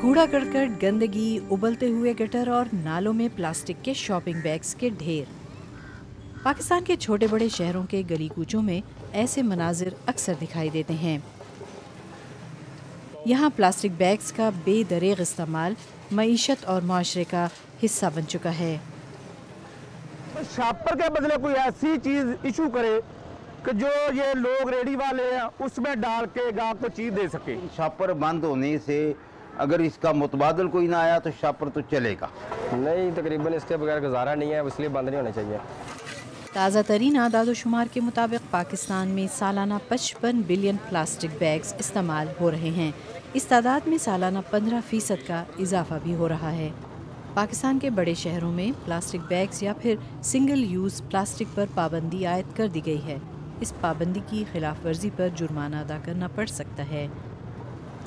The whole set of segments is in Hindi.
कूड़ा करकट, गंदगी, उबलते हुए गटर और नालों में प्लास्टिक के शॉपिंग बैग्स के ढेर। पाकिस्तान के छोटे बड़े शहरों के गली कूचों में ऐसे मनाजिर अक्सर दिखाई देते हैं। यहाँ प्लास्टिक बैग्स का बेदरेग इस्तेमाल मईशत और माशरे का हिस्सा बन चुका है। शॉपर के बदले कोई ऐसी चीज इशू करे कि जो ये लोग रेडी वाले हैं उसमें डाल के गांव को चीज दे सके। शॉपर बंद होने से अगर इसका मुतबादल कोई ना आया तो शॉपर तो चलेगा नहीं, तकरीबन इसके बगैर गुजारा नहीं है, इसलिए बंद नहीं होना चाहिए। ताज़ा तरीन आदाद-ओ-शुमार के मुताबिक पाकिस्तान में सालाना 55 बिलियन प्लास्टिक बैग्स इस्तेमाल हो रहे हैं। इस तादाद में सालाना 15% का इजाफा भी हो रहा है। पाकिस्तान के बड़े शहरों में प्लास्टिक बैग्स या फिर सिंगल यूज़ प्लास्टिक पर पाबंदी आयद कर दी गई है। इस पाबंदी की खिलाफ वर्जी पर जुर्माना अदा करना पड़ सकता है।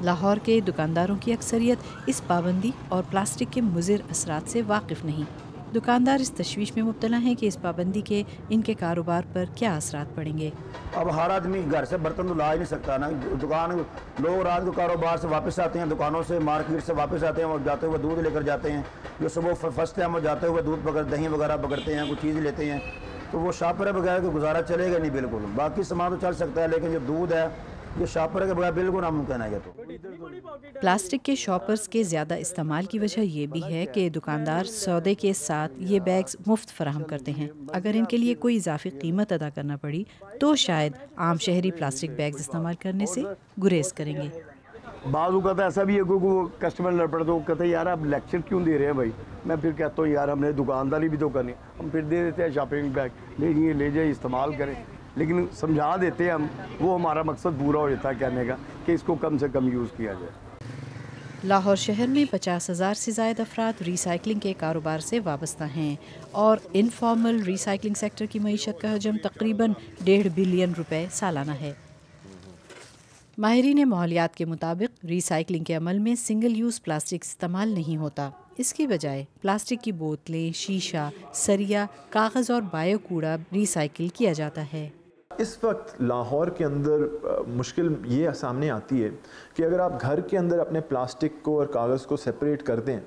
लाहौर के दुकानदारों की अक्सरियत इस पाबंदी और प्लास्टिक के मुज़िर असरात से वाकिफ़ नहीं। दुकानदार इस तशवीश में मुब्तला हैं कि इस पाबंदी के इनके कारोबार पर क्या असरात पड़ेंगे। अब हर आदमी घर से बर्तन तो ला ही नहीं सकता ना। दुकान लोग रात को कारोबार से वापस आते हैं, दुकानों से मार्केट से वापस आते हैं, वो जाते हुए दूध लेकर जाते हैं। जो सुबह फर्स्ट टाइम वो जाते हुए दूध पकड़ दही वगैरह पकड़ते हैं, कुछ चीज़ लेते हैं, तो वो शॉपर के बगैर गुजारा चलेगा नहीं बिल्कुल। बाकी सामान तो चल सकता है लेकिन जो दूध है ये शॉपर के बगैर बिल्कुल नामुमकिन है। तो प्लास्टिक के शॉपर्स के ज़्यादा इस्तेमाल की वजह यह भी है कि दुकानदार सौदे के साथ ये बैग्स मुफ्त फराहम करते हैं। अगर इनके लिए कोई इजाफी कीमत अदा करना पड़ी तो शायद आम शहरी प्लास्टिक बैग्स इस्तेमाल करने से गुरेज करेंगे। बाजू का तो ऐसा भी है कि वो कस्टमर लड़ पड़े तो कहते हैं यार आप लेक्चर क्यों दे रहे हैं भाई। मैं फिर कहता हूँ यार हमने दुकानदारी भी तो करनी, हम फिर दे देते हैं शॉपिंग बैग, ले जाइए इस्तेमाल करें। लेकिन समझा देते हैं हम, वो हमारा मकसद पूरा हो जाता है कहने का कि इसको कम से कम यूज़ किया जाए। लाहौर शहर में 50,000 से ज़ायद अफराद रिसाइकलिंग के कारोबार से वाबस्ता हैं और इनफॉर्मल रिसाइकलिंग सेक्टर की मईशत का हजम तकरीबन 1.5 बिलियन रुपए सालाना है। माहिरीन माहौलियात के मुताबिक रिसाइकलिंग के अमल में सिंगल यूज़ प्लास्टिक इस्तेमाल नहीं होता। इसकी बजाय प्लास्टिक की बोतलें, शीशा, सरिया, कागज़ और बायो कूड़ा रिसाइकिल किया जाता है। इस वक्त लाहौर के अंदर मुश्किल ये सामने आती है कि अगर आप घर के अंदर अपने प्लास्टिक को और कागज़ को सेपरेट कर दें,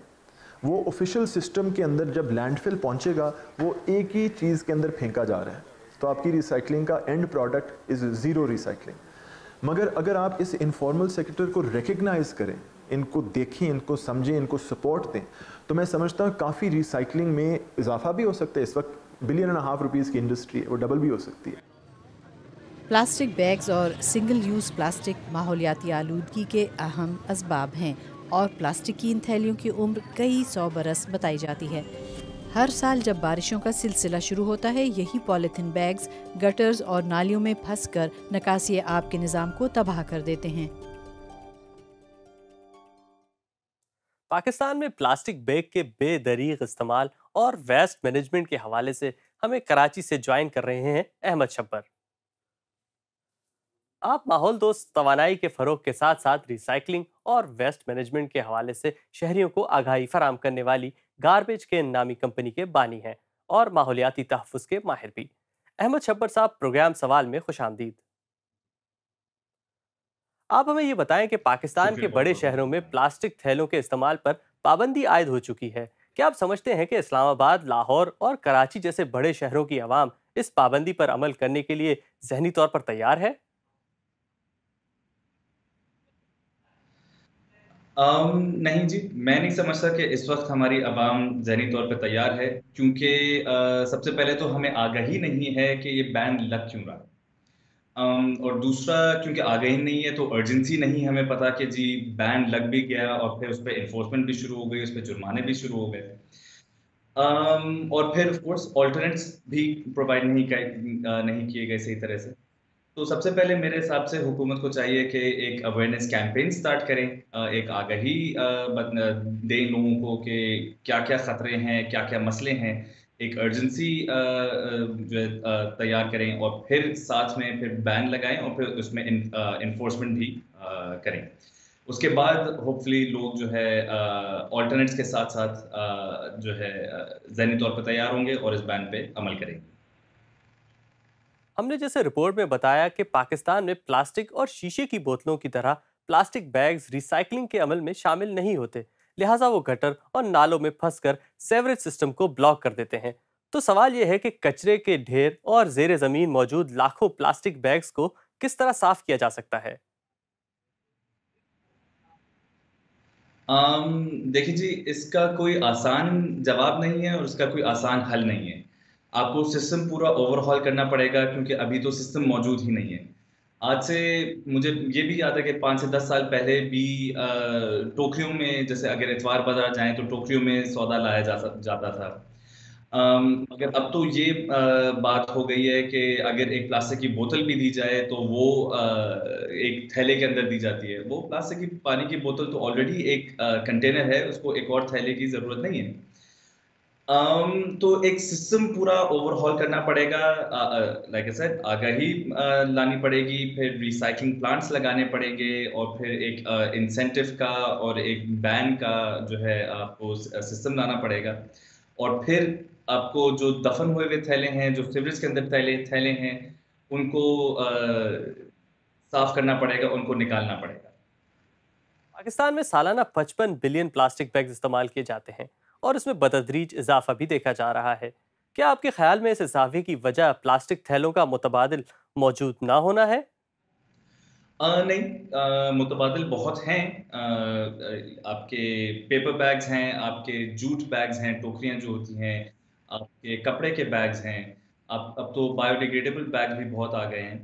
वो ऑफिशियल सिस्टम के अंदर जब लैंडफिल पहुंचेगा वो एक ही चीज़ के अंदर फेंका जा रहा है, तो आपकी रिसाइकलिंग का and product is zero recycling. मगर अगर आप इस इनफॉर्मल सेक्टर को रिकग्नाइज़ करें, इनको देखें, इनको समझें, इनको सपोर्ट दें, तो मैं समझता हूँ काफ़ी रिसाइकलिंग में इजाफा भी हो सकता है। इस वक्त $1.5 बिलियन की इंडस्ट्री है, वो डबल भी हो सकती है। प्लास्टिक बैग्स और सिंगल यूज़ प्लास्टिक माहौलियाती आलूदगी के अहम असबाब हैं और प्लास्टिक की इन थैलियों की उम्र कई 100 बरस बताई जाती है। हर साल जब बारिशों का सिलसिला शुरू होता है, यही पॉलीथीन बैग्स गटर्स और नालियों में फंसकर निकासी आब के निज़ाम को तबाह कर देते हैं। पाकिस्तान में प्लास्टिक बैग के बेदरीग इस्तेमाल और वेस्ट मैनेजमेंट के हवाले से हमें कराची से ज्वाइन कर रहे हैं अहमद शब्बर। आप माहौल दोस्त तवानाई के फरोग के साथ साथ रिसाइकलिंग और वेस्ट मैनेजमेंट के हवाले से शहरियों को आगाही फराम करने वाली गार्बेज के नामी कंपनी के बानी हैं और माहौलियाती तहफ़्फ़ुज़ के माहिर भी। अहमद शब्बर साहब, प्रोग्राम सवाल में खुशामदीद। आप हमें ये बताएं कि पाकिस्तान के बड़े शहरों में प्लास्टिक थैलों के इस्तेमाल पर पाबंदी आयद हो चुकी है। क्या आप समझते हैं कि इस्लामाबाद, लाहौर और कराची जैसे बड़े शहरों की आवाम इस पाबंदी पर अमल करने के लिए ज़हनी तौर पर तैयार है? नहीं जी, मैं नहीं समझता कि इस वक्त हमारी आवाम ज़हनी तौर पे तैयार है, क्योंकि सबसे पहले तो हमें आगाही नहीं है कि ये बैन लग क्यों रहा है। और दूसरा, क्योंकि आगाही नहीं है तो अर्जेंसी नहीं हमें पता कि जी बैन लग भी गया और फिर उस पे एनफोर्समेंट भी शुरू हो गई, उस पे जुर्माने भी शुरू हो गए। और फिर ऑफ कोर्स अल्टरनेट्स भी प्रोवाइड नहीं किए गए सही तरह से। तो सबसे पहले मेरे हिसाब से हुकूमत को चाहिए कि एक अवेयरनेस कैंपेन स्टार्ट करें, एक आगाही दें लोगों को कि क्या-क्या ख़तरे हैं, क्या-क्या मसले हैं। एक अर्जेंसी जो है तैयार करें और फिर साथ में फिर बैन लगाएं और फिर उसमें एनफोर्समेंट भी करें। उसके बाद होपफुली लोग जो है अल्टरनेट्स के साथ-साथ जो है ज़हनी तौर पर तैयार होंगे और इस बैन पे अमल करेंगे। हमने जैसे रिपोर्ट में बताया कि पाकिस्तान में प्लास्टिक और शीशे की बोतलों की तरह प्लास्टिक बैग्स रिसाइकलिंग के अमल में शामिल नहीं होते, लिहाजा वो गटर और नालों में फंसकर सेवरेज सिस्टम को ब्लॉक कर देते हैं। तो सवाल यह है कि कचरे के ढेर और जेर जमीन मौजूद लाखों प्लास्टिक बैग्स को किस तरह साफ किया जा सकता है? देखिए जी, इसका कोई आसान जवाब नहीं है और इसका कोई आसान हल नहीं है। आपको सिस्टम पूरा ओवरहॉल करना पड़ेगा क्योंकि अभी तो सिस्टम मौजूद ही नहीं है। आज से मुझे ये भी याद है कि 5 से 10 साल पहले भी टोकरियों में, जैसे अगर इतवार बाज़ार जाएँ तो टोकरियों में सौदा लाया जाता था। मगर अब तो ये बात हो गई है कि अगर एक प्लास्टिक की बोतल भी दी जाए तो वो एक थैले के अंदर दी जाती है। वो प्लास्टिक की पानी की बोतल तो ऑलरेडी एक कंटेनर है, उसको एक और थैले की ज़रूरत नहीं है। तो एक सिस्टम पूरा ओवरहॉल करना पड़ेगा। लाइक आई सेड, आगाही लानी पड़ेगी, फिर रिसाइक्लिंग प्लांट्स लगाने पड़ेंगे और फिर एक इंसेंटिव का और एक बैन का जो है आपको सिस्टम लाना पड़ेगा। और फिर आपको जो दफन हुए हुए थैले हैं, जो सीवरेज के अंदर थैले थैले हैं, उनको साफ करना पड़ेगा, उनको निकालना पड़ेगा। पाकिस्तान में सालाना 55 बिलियन प्लास्टिक बैग इस्तेमाल किए जाते हैं और इसमें बतदरीज इजाफा भी देखा जा रहा है। क्या आपके ख्याल में इस इजाफे की वजह प्लास्टिक थैलों का मुतबादिल मौजूद ना होना है? नहीं, मुतबादिल बहुत हैं। आपके पेपर बैग्स हैं, आपके जूट बैग्स हैं, टोकरियाँ जो होती हैं, आपके कपड़े के बैग्स हैं। अब तो बायोडिग्रेडेबल बैग भी बहुत आ गए हैं।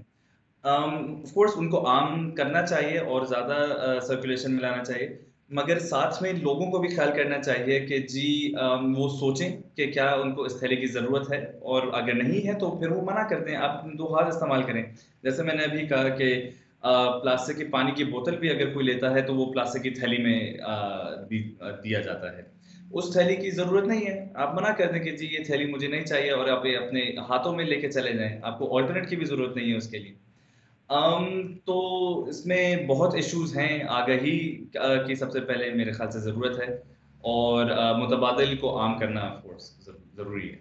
ऑफ कोर्स उनको आम करना चाहिए और ज़्यादा सर्कुलेशन में लाना चाहिए, मगर साथ में लोगों को भी ख्याल करना चाहिए कि जी वो सोचें कि क्या उनको इस थैले की ज़रूरत है, और अगर नहीं है तो फिर वो मना कर दें, आप 2 हाथ इस्तेमाल करें। जैसे मैंने अभी कहा कि प्लास्टिक की पानी की बोतल भी अगर कोई लेता है तो वो प्लास्टिक की थैली में दिया जाता है। उस थैली की ज़रूरत नहीं है, आप मना कर दें कि जी ये थैली मुझे नहीं चाहिए और आप ये अपने हाथों में लेके चले जाएँ, आपको अल्टरनेट की भी ज़रूरत नहीं है उसके लिए। तो इसमें बहुत इश्यूज़ हैं, आगाही की सबसे पहले मेरे ख़्याल से ज़रूरत है, और मुतबादिल को आम करना ऑफ़ कोर्स ज़रूरी है।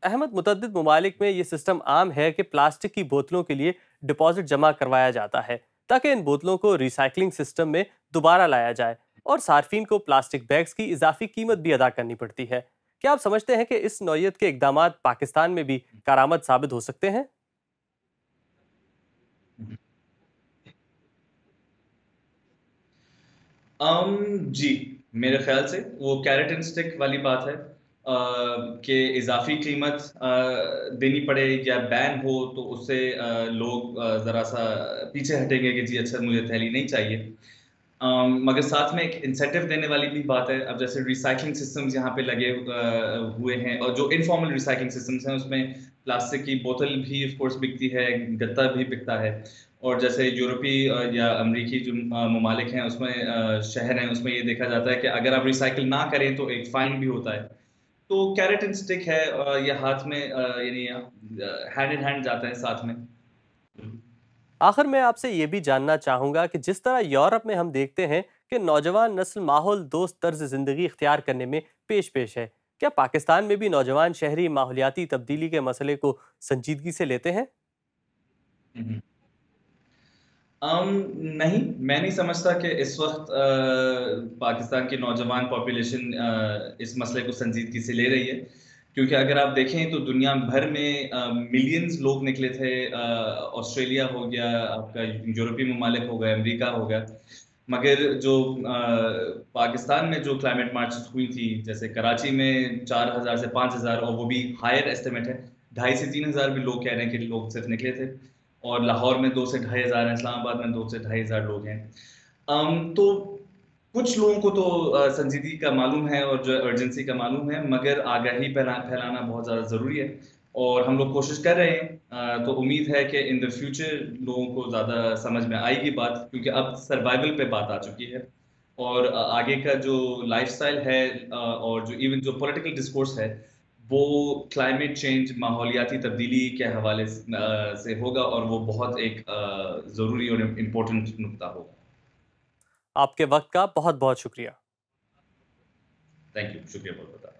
अहमद, मुतअद्दिद ममालिक में ये सिस्टम आम है कि प्लास्टिक की बोतलों के लिए डिपॉजिट जमा करवाया जाता है ताकि इन बोतलों को रिसाइकलिंग सिस्टम में दोबारा लाया जाए, और सार्फिन को प्लास्टिक बैग्स की इजाफी कीमत भी अदा करनी पड़ती है। क्या आप समझते हैं कि इस नौयत के इकदाम पाकिस्तान में भी कारामद साबित हो सकते हैं? जी, मेरे ख़्याल से वो कैरेट एंड स्टिक वाली बात है कि इज़ाफ़ी कीमत देनी पड़े या बैन हो तो उससे लोग ज़रा-सा पीछे हटेंगे कि जी अच्छा मुझे थैली नहीं चाहिए। मगर साथ में एक इंसेंटिव देने वाली भी बात है। अब जैसे रिसाइक्लिंग सिस्टम्स यहाँ पे लगे हुए हैं, और जो इनफॉर्मल रिसाइक्लिंग सिस्टम्स हैं उसमें प्लास्टिक की बोतल भी ऑफ कोर्स बिकती है, गत्ता भी बिकता है। और जैसे यूरोपीय या अमरीकी जो ममालिक हैं उसमें शहर हैं उसमें ये देखा जाता है कि अगर आप रिसाइकिल ना करें तो एक फ़ाइन भी होता है। तो कैरेट एंड स्टिक है, ये हाथ में यानी हैंड इन हैंड जाता है साथ में। आखिर में आपसे ये भी जानना चाहूँगा कि जिस तरह यूरोप में हम देखते हैं कि नौजवान नस्ल माहौल दोस्त तर्ज ज़िंदगी इख्तियार करने में पेश पेश है, क्या पाकिस्तान में भी नौजवान शहरी माहौलियाती तब्दीली के मसले को संजीदगी से लेते हैं? हुँ, हुँ। अम, नहीं, मैं नहीं समझता कि इस वक़्त पाकिस्तान की नौजवान पॉपुलेशन इस मसले को संजीदगी से ले रही है। क्योंकि अगर आप देखें तो दुनिया भर में मिलियंस लोग निकले थे, ऑस्ट्रेलिया हो गया, आपका यूरोपीय ममालिक हो गए, अमेरिका हो गया। मगर जो पाकिस्तान में जो क्लाइमेट मार्चेज़ हुई थी, जैसे कराची में 4000 से 5000, और वो भी हायर एस्टिमेट है, 2500 से 3000 भी लोग कह रहे हैं कि लोग सिर्फ़ निकले थे। और लाहौर में 2 से ढाई हज़ार हैं, इस्लामाबाद में 2 से ढाई हज़ार लोग हैं। तो कुछ लोगों को तो संजीदगी का मालूम है और जो अर्जेंसी का मालूम है, मगर आगाही फैलाना बहुत ज़्यादा ज़रूरी है और हम लोग कोशिश कर रहे हैं। तो उम्मीद है कि इन द फ्यूचर लोगों को ज़्यादा समझ में आएगी बात, क्योंकि अब सर्वाइवल पे बात आ चुकी है, और आगे का जो लाइफ़स्टाइल है और जो इवन जो पॉलिटिकल डिस्कोर्स है, वो क्लाइमेट चेंज, माहौलियाती तब्दीली के हवाले से होगा, और वो बहुत एक ज़रूरी और इम्पोर्टेंट नुकता होगा। आपके वक्त का बहुत बहुत शुक्रिया। थैंक यू, शुक्रिया बहुत-बहुत।